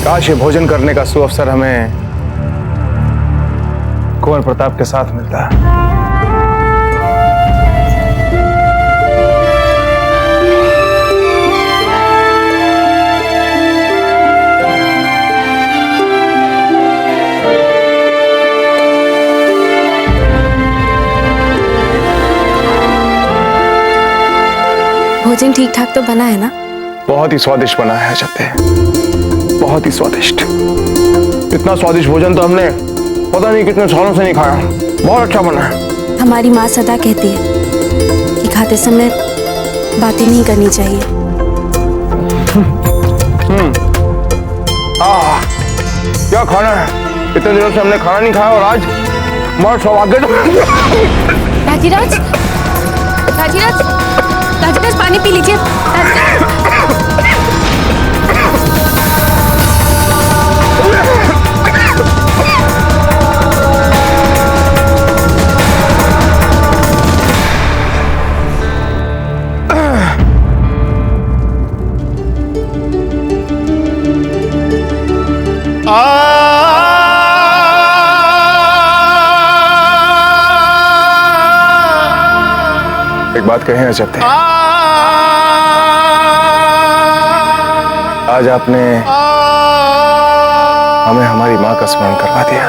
काश ये भोजन करने का सुअवसर हमें कुंवर प्रताप के साथ मिलता। भोजन ठीक ठाक तो बना है ना? बहुत ही स्वादिष्ट बना है अजब, बहुत ही स्वादिष्ट। इतना स्वादिष्ट भोजन तो हमने पता नहीं कितने सालों से नहीं खाया। बहुत अच्छा बना है। हमारी माँ सदा कहती है कि खाते समय बातें नहीं करनी चाहिए। क्या खाना है? इतने दिनों से हमने खाना नहीं खाया और आज बहुत सौभाग्य। राजीराज, राजीराज, राजीराज पानी पी लीजिए। एक बात कहें अजब थे, आज आपने हमें हमारी माँ का स्मरण करवा दिया।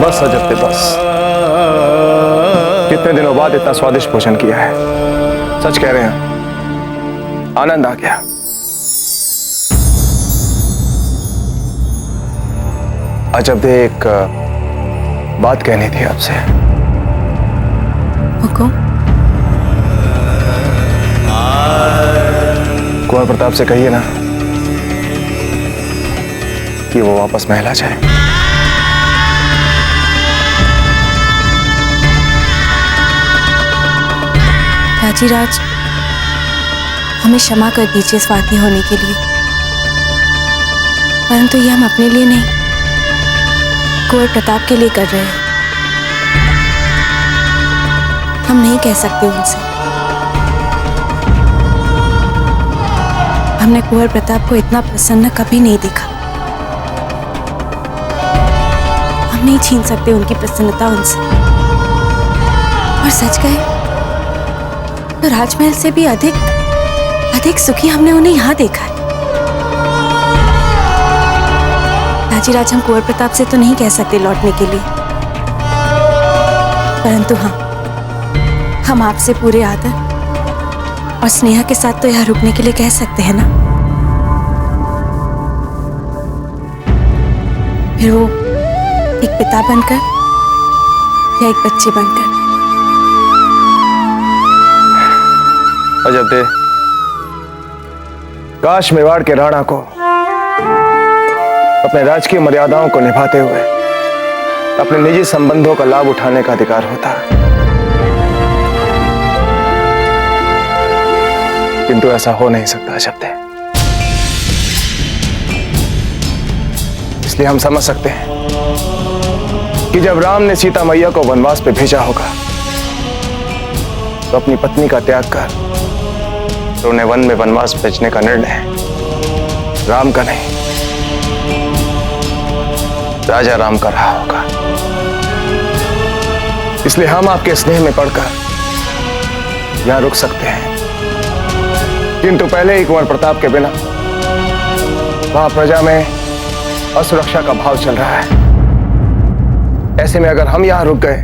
बस अजब थे, बस। कितने दिनों बाद इतना स्वादिष्ट भोजन किया है। सच कह रहे हैं, आनंद आ गया। अजब थे, एक बात कहनी थी आपसे। हुकुम? कुंवर प्रताप से कहिए ना कि वो वापस महल आ जाए। राजीराज, हमें क्षमा कर दीजिए स्वार्थी होने के लिए, परंतु ये हम अपने लिए नहीं, कुंवर प्रताप के लिए कर रहे हैं। हम नहीं कह सकते उनसे। हमने कुंवर प्रताप को इतना प्रसन्न कभी नहीं देखा। हम नहीं छीन सकते उनकी प्रसन्नता उनसे। और सच कहे तो राजमहल से भी अधिक सुखी हमने उन्हें यहां देखा है। राजीराज, हम कुंवर प्रताप से तो नहीं कह सकते लौटने के लिए, परंतु हाँ, हम आपसे पूरे आदर और स्नेह के साथ तो यहाँ रुकने के लिए कह सकते हैं ना। फिर वो एक पिता बनकर या एक बच्चे बनकर। अजब थे, काश मेवाड़ के राणा को अपने राजकीय मर्यादाओं को निभाते हुए अपने निजी संबंधों का लाभ उठाने का अधिकार होता, किंतु ऐसा हो नहीं सकता अजब थे। इसलिए हम समझ सकते हैं कि जब राम ने सीता मैया को वनवास पे भेजा होगा तो अपनी पत्नी का त्याग कर तो उन्हें वन में वनवास भेजने का निर्णय राम का नहीं, राजा राम का रहा होगा। इसलिए हम आपके स्नेह में पड़कर यहां रुक सकते हैं, किंतु पहले ही कुंवर प्रताप के बिना वहां प्रजा में असुरक्षा का भाव चल रहा है। ऐसे में अगर हम यहां रुक गए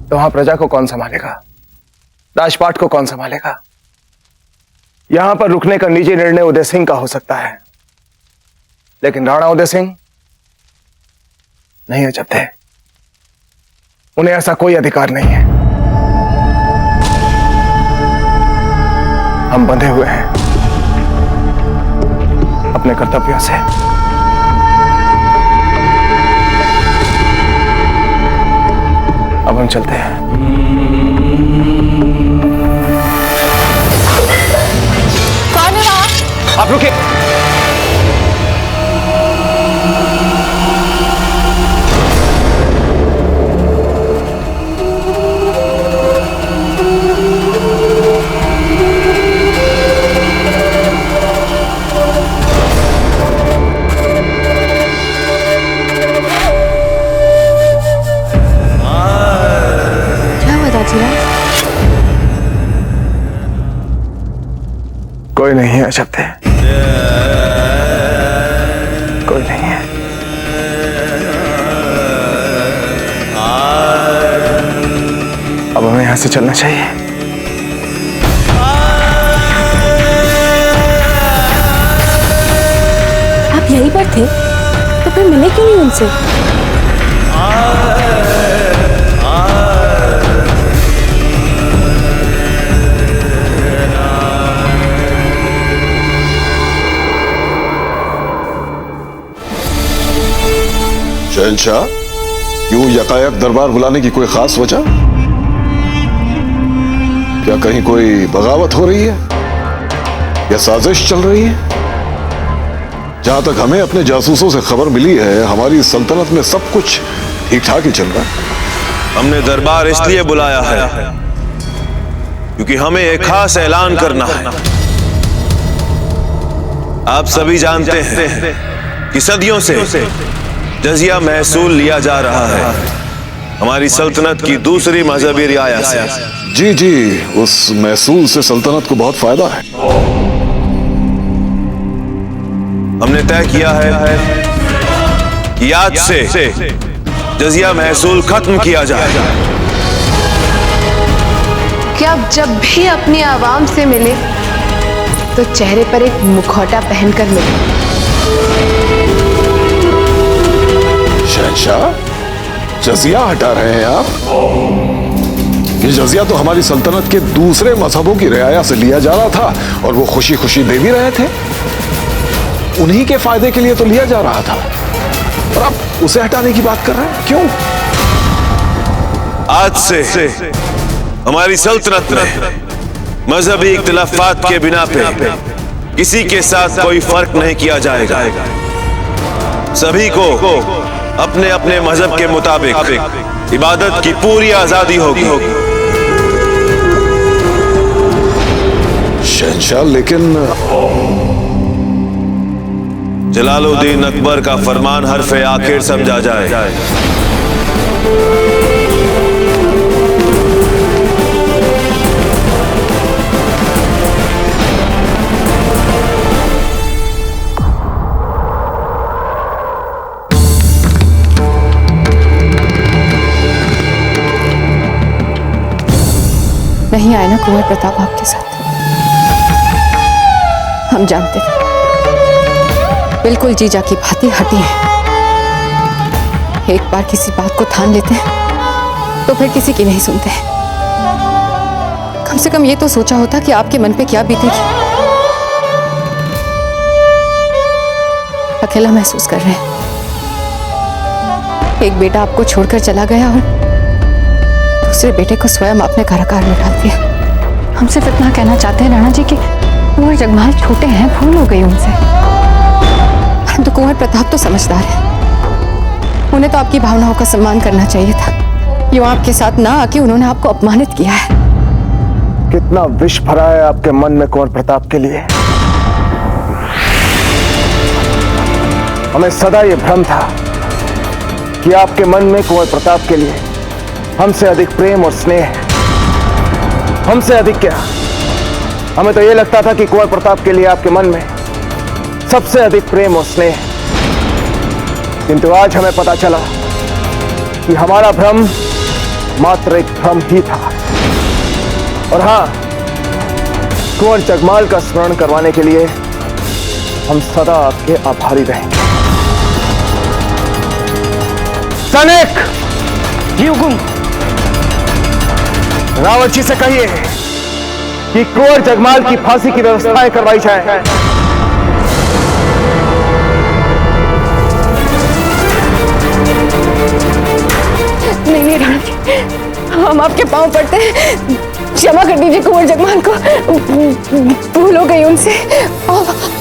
तो वहां प्रजा को कौन संभालेगा, राजपाट को कौन संभालेगा। यहां पर रुकने का निजी निर्णय उदय सिंह का हो सकता है, लेकिन राणा उदय सिंह नहीं अजब थे, उन्हें ऐसा कोई अधिकार नहीं है। हम बंधे हुए हैं अपने कर्तव्यों से। अब हम चलते हैं। कौन है वहां? आप रुकिए। कोई नहीं है अशक्य, कोई नहीं है। अब हमें यहां से चलना चाहिए। आप यहीं पर थे तो फिर मिले क्यों नहीं उनसे? शहंशाह, यूं यकायक दरबार बुलाने की कोई खास वजह? क्या कहीं कोई बगावत हो रही है या साजिश चल रही है? जहां तक हमें अपने जासूसों से खबर मिली है, हमारी सल्तनत में सब कुछ ठीक ठाक ही चल रहा है। हमने दरबार इसलिए बुलाया है क्योंकि हमें एक खास ऐलान करना है। आप सभी जानते हैं कि सदियों से जजिया महसूल लिया जा रहा है हमारी सल्तनत की दूसरी मजहबी रियाया से। जी जी, उस महसूल से सल्तनत को बहुत फायदा है। हमने तय किया है कि आज से जजिया महसूल खत्म किया जाए। कि आप जब भी अपनी आवाम से मिले तो चेहरे पर एक मुखौटा पहनकर मिले। शहंशाह, जजिया हटा रहे हैं आप? ये जजिया तो हमारी सल्तनत के दूसरे मजहबों की रियाया से लिया जा रहा था और वो खुशी खुशी दे भी रहे थे। उन्हीं के फायदे के लिए तो लिया जा रहा था, और आप उसे हटाने की बात कर रहे हैं, क्यों? आज से हमारी सल्तनत में मजहबी इख्तिलाफात के बिना पे किसी के साथ कोई फर्क नहीं किया जाएगा। सभी को अपने अपने मजहब के मुताबिक इबादत की पूरी आजादी होगी। शहंशाह, लेकिन जलालुद्दीन अकबर का फरमान हरफे आखिर समझा जाए। नहीं आए ना कुंवर प्रताप आपके साथ? हम जानते थे, बिल्कुल जीजा की भांति हटी है। एक बार किसी बात को ठान लेते हैं तो फिर किसी की नहीं सुनते हैं। कम से कम ये तो सोचा होता कि आपके मन पे क्या बीतेगी। अकेला महसूस कर रहे हैं। एक बेटा आपको छोड़कर चला गया और दूसरे बेटे को स्वयं आपने कारागार में डाल दिया। हम सिर्फ इतना कहना चाहते हैं राणा जी कि कुंवर जगमाल छोटे हैं, भूल हो गई उनसे। परंतु कुंवर प्रताप तो समझदार है, उन्हें तो आपकी भावनाओं का सम्मान करना चाहिए था। यूं आपके साथ ना आके उन्होंने आपको अपमानित किया है। कितना विष भरा है आपके मन में कुंवर प्रताप के लिए। हमें सदा ये भ्रम था कि आपके मन में कुंवर प्रताप के लिए हमसे अधिक प्रेम और स्नेह है। हमसे अधिक क्या, हमें तो ये लगता था कि कुंवर प्रताप के लिए आपके मन में सबसे अधिक प्रेम और स्नेह है। किंतु आज हमें पता चला कि हमारा भ्रम मात्र एक भ्रम ही था। और हां, कुंवर जगमाल का स्मरण करवाने के लिए हम सदा आपके आभारी रहेंगे। सैनिक, जी हुकुम। रावत जी से कहिए कि कुंवर जगमाल की फांसी की व्यवस्थाएं करवाई जाए। नहीं राणा जी, हम आपके पांव पड़ते हैं, क्षमा कर दीजिए। कुंवर जगमाल को भूल हो गई उनसे।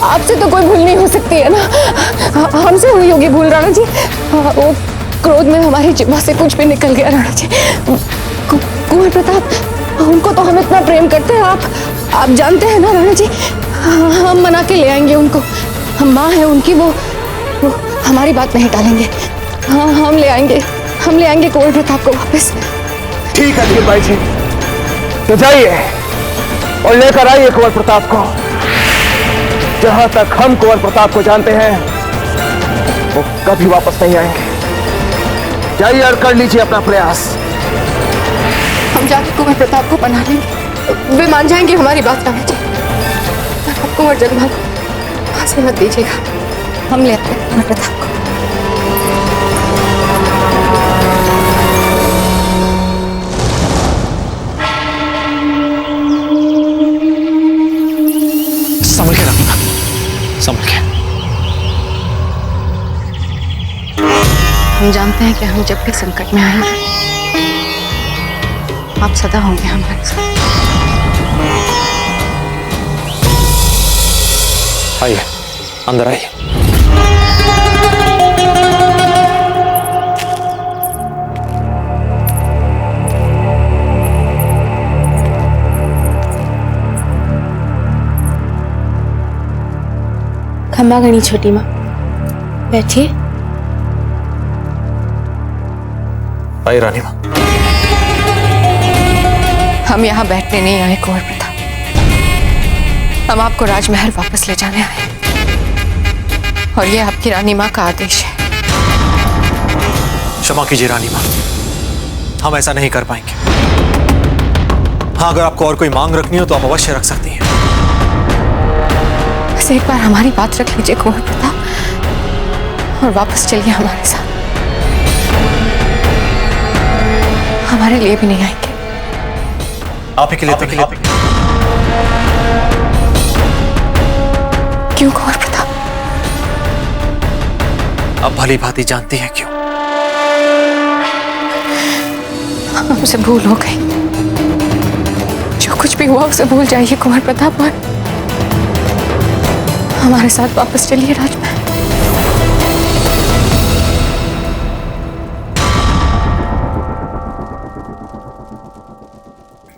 आपसे तो कोई भूल नहीं हो सकती है ना, हमसे हुई होगी भूल राणा जी। वो क्रोध में हमारी जिह्वा से कुछ भी निकल गया राणा जी। कुंवर प्रताप, उनको तो हम इतना प्रेम करते हैं, आप जानते हैं ना राणा जी। हम मना के ले आएंगे उनको, हम माँ हैं उनकी, वो हमारी बात नहीं टालेंगे। हाँ, हम ले आएंगे कुंवर प्रताप को वापस। ठीक है धीर भाई जी, तो जाइए और लेकर आइए कुंवर प्रताप को। जहां तक हम कुंवर प्रताप को जानते हैं वो कभी वापस नहीं आएंगे। जाइए और कर लीजिए अपना प्रयास। हम जाके कुंवर प्रताप को पना लेंगे, वे मान जाएंगे हमारी बात। रानी जी, आप कुंवर जगमाल को फांसी मत दीजिएगा, हम ले आते हैं कुंवर प्रताप को। संभल के रखना, संभल के। हम जानते हैं कि हम जब भी संकट में आएंगे आप सदा होंगे हमारे साथ। आइए, अंदर आइए। खम्बा गणी छोटी माँ, बैठिए। आइए रानी माँ। हम यहाँ बैठने नहीं आए कुंवर प्रताप, हम आपको राजमहल वापस ले जाने आए और ये आपकी रानी माँ का आदेश है। क्षमा कीजिए रानी माँ, हम ऐसा नहीं कर पाएंगे। हाँ, अगर आपको और कोई मांग रखनी हो तो आप अवश्य रख सकती हैं। बस एक बार हमारी बात रख लीजिए कुंवर प्रताप और वापस चलिए हमारे साथ। हमारे लिए भी नहीं आएंगे। आप ही के लिए तो नहीं। क्यों कुंवर प्रताप? आप भली भांति जानती हैं क्यों। हमसे भूल हो गई, जो कुछ भी हुआ उसे भूल जाइए कुंवर प्रताप और हमारे साथ वापस चलिए राजमहल।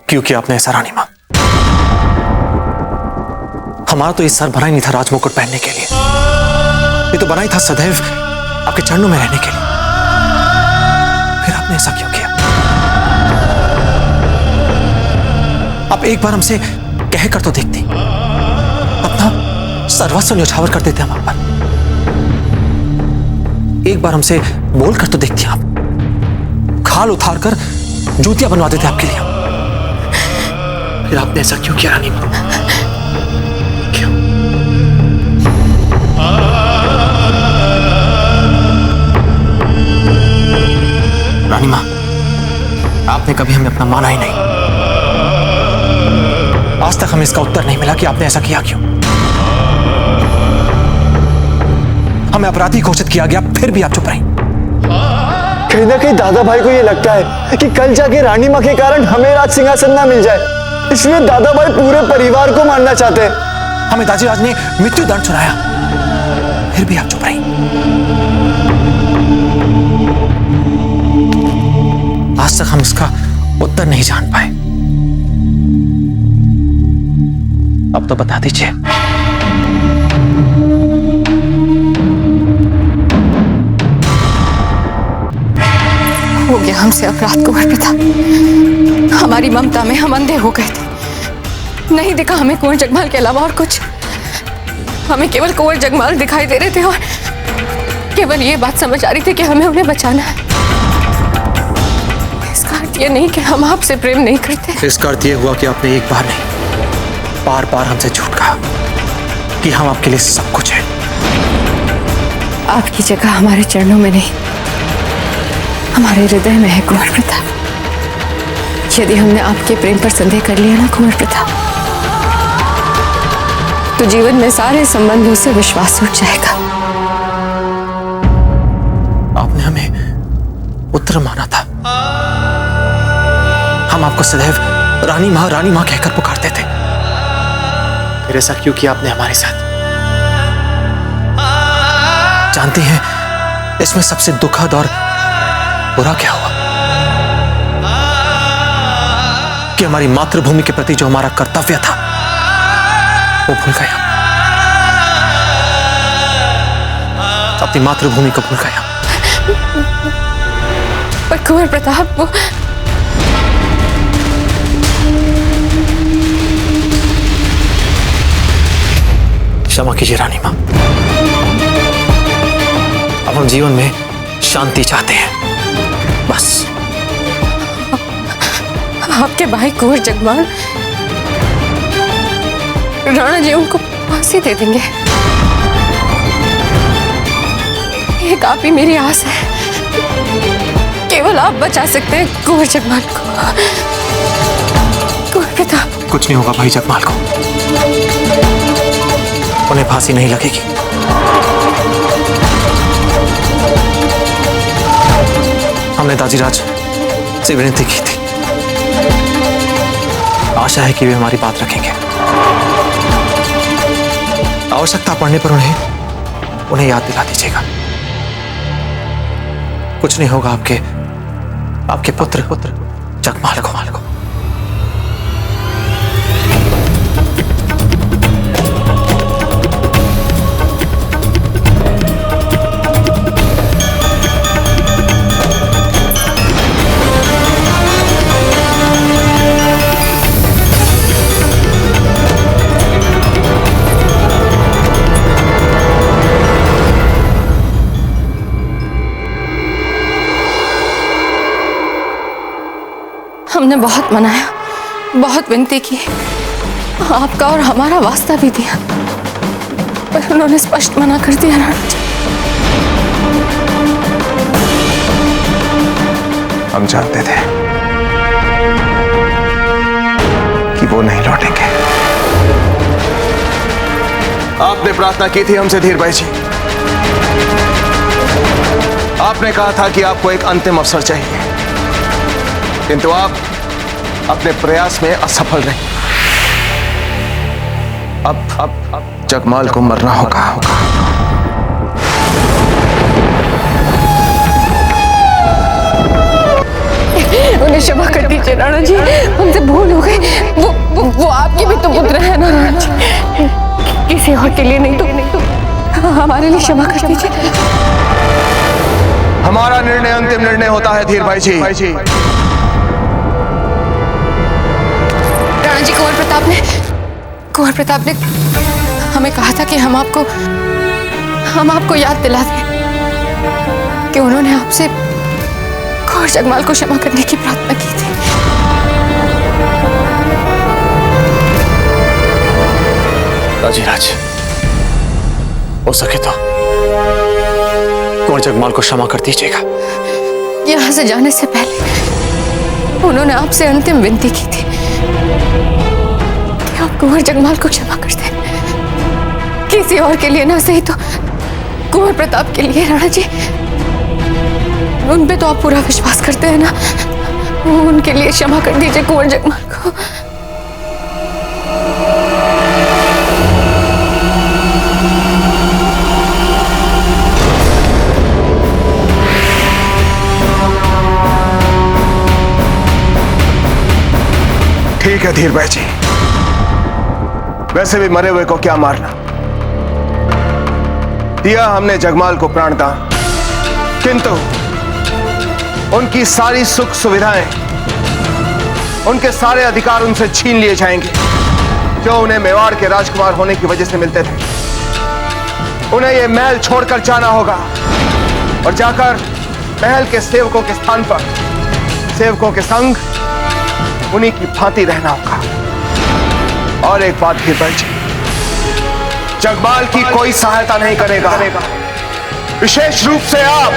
क्यों किया आपने ऐसा रानी माँ? हमारा तो ये सर बना ही नहीं था राजमुकुट पहनने के लिए, ये तो बना ही था सदैव आपके चरणों में रहने के लिए। फिर आपने ऐसा क्यों किया? आप एक बार हमसे कह कर तो देखती, अपना सर्वस्व न्यौछावर कर देते हम आप पर। एक बार हमसे बोल कर तो देखती आप, खाल उतार कर जूतियां बनवा देते आपके लिए। फिर आपने ऐसा क्यों किया रानी माँ? क्यों? रानी माँ, आपने कभी हमें अपना माना ही नहीं। आज तक हमें इसका उत्तर नहीं मिला कि आपने ऐसा किया क्यों। हमें अपराधी घोषित किया गया, फिर भी आप चुप रही। कहीं ना कहीं दादा भाई को ये लगता है कि कल जाके रानी माँ के कारण हमें राज सिंहासन ना मिल जाए, इसलिए दादा भाई पूरे परिवार को मारना चाहते हैं। हमें दाजीराज ने मृत्यु दंड सुनाया, फिर भी आप चुप रही। आज तक हम इसका उत्तर नहीं जान पाए, अब तो बता दीजिए। हो गया हमसे अपराध कुंवर प्रताप, हमारी ममता में हम अंधे हो गए थे, नहीं दिखा हमें कुंवर जगमाल के अलावा और कुछ। हमें केवल कुंवर जगमाल दिखाई दे रहे थे और केवल ये बात समझ आ रही थी कि हमें उन्हें बचाना है। इसका अर्थ ये नहीं कि हम आपसे प्रेम नहीं करते। इसका अर्थ ये हुआ कि आपने एक बार नहीं, बार बार हमसे झूठ कहा कि हम आपके लिए सब कुछ है। आपकी जगह हमारे चरणों में नहीं, हमारे हृदय में है कुंवर प्रताप। यदि हमने आपके प्रेम पर संदेह कर लिया ना कुंवर प्रताप, तो जीवन में सारे संबंधों से विश्वास उठ जाएगा। आपने हमें पुत्र माना था, हम आपको सदैव रानी माँ कहकर पुकारते थे। फिर ऐसा क्यों किया आपने हमारे साथ? जानती हैं इसमें सबसे दुखद और बुरा क्या हुआ? कि हमारी मातृभूमि के प्रति जो हमारा कर्तव्य था वो भूल गया। अपनी मातृभूमि को भूल गया। पर कुंवर प्रताप, वो क्षमा कीजिए रानी मां, अब हम जीवन में शांति चाहते हैं, बस। आपके भाई कुंवर जगमाल, राणा जी उनको फांसी दे देंगे। एक आप ही मेरी आस है, केवल आप बचा सकते हैं कुंवर जगमाल को। कुंवर प्रताप, कुछ नहीं होगा भाई जगमाल को, उन्हें फांसी नहीं लगेगी। हमने दाजीराज से विनती की थी, आशा है कि वे हमारी बात रखेंगे। आवश्यकता पड़ने पर उन्हें याद दिला दीजिएगा। कुछ नहीं होगा आपके पुत्र जगमाल को। हमने बहुत मनाया, बहुत विनती की, आपका और हमारा वास्ता भी दिया, पर उन्होंने स्पष्ट मना कर दिया। राणा जी, हम जानते थे कि वो नहीं लौटेंगे। आपने प्रार्थना की थी हमसे धीर भाई जी, आपने कहा था कि आपको एक अंतिम अवसर चाहिए, किंतु आप अपने प्रयास में असफल रहे। अब जगमाल को मरना होगा। उन्हें क्षमा कर दीजिए राणा जी, हमसे भूल हो गई। वो आपके भी तो पुत्र है ना राणा जी, किसी और के लिए नहीं तो हमारे लिए क्षमा कर दीजिए। हमारा निर्णय अंतिम निर्णय होता है धीर भाई जी। राणा जी, कुंवर प्रताप ने हमें कहा था कि हम आपको याद दिला दें कि उन्होंने आपसे कुंवर जगमाल को क्षमा करने की प्रार्थना की थी। दाजीराज, हो सके तो कुंवर जगमाल को क्षमा कर दीजिएगा। यहाँ से जाने से पहले उन्होंने आपसे अंतिम विनती की थी कि आप कुंवर जगमाल को क्षमा कर दें, किसी और के लिए ना सही तो कुंवर प्रताप के लिए। राणा जी, उन पे तो आप पूरा विश्वास करते हैं ना, उनके लिए क्षमा कर दीजिए कुंवर जगमाल को। ठीक है धीर भाई जी, वैसे भी मरे हुए को क्या मारना। दिया हमने जगमाल को प्राणदान, किंतु उनकी सारी सुख सुविधाएं, उनके सारे अधिकार उनसे छीन लिए जाएंगे जो उन्हें मेवाड़ के राजकुमार होने की वजह से मिलते थे। उन्हें यह महल छोड़कर जाना होगा और जाकर महल के सेवकों के स्थान पर सेवकों के संग उन्हीं की भांति रहना होगा। और एक बात भी भाई जी, जगमाल की कोई सहायता नहीं करेगा, विशेष रूप से आप।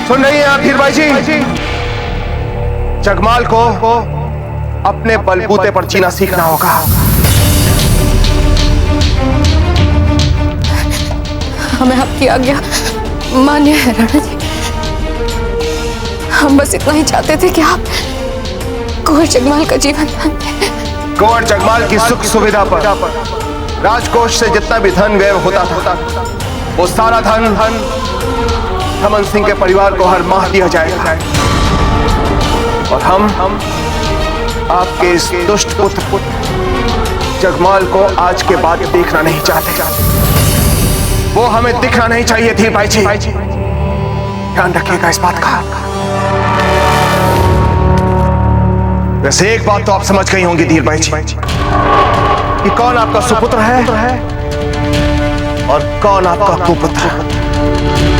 सुन रही हैं आप धीर भाई जी? जगमाल को अपने बलबूते पर जीना सीखना होगा। हमें आपकी आज्ञा मान्य है राणा जी। हम बस इतना ही चाहते थे कि आप कुंवर जगमाल का जीवन दान दें। कुंवर जगमाल की सुख सुविधा पर राजकोष से जितना भी धन व्यय होता था, वो सारा धन थमन सिंह के परिवार को हर माह दिया जाएगा। और हम आपके इस दुष्ट पुत्र जगमाल को आज के बाद देखना नहीं चाहते। वो हमें दिखना नहीं चाहिए थी भाई जी। राणा जी, आप हमें क्षमा कर दीजिए। हम आपकी आज्ञा मान्य है राणा जी। हम बस इतना ही चाहते थे कि आप कुंवर जगमाल का जीवन दान दें। कुंवर जगमाल की सुख सुविधा पर राजकोष से जितना भी धन व्यय होता था, वो सारा धन थमन सिंह के परिवार को हर माह दिया जाएगा। और हम आपके इस दुष्ट पुत्र जगमाल को आज के बाद देखना नहीं चाहते। ध्यान रखिएगा इस बात का। वैसे एक बात तो आप समझ गई होंगी धीर भाई जी कि कौन आपका सुपुत्र है और कौन आपका कुपुत्र।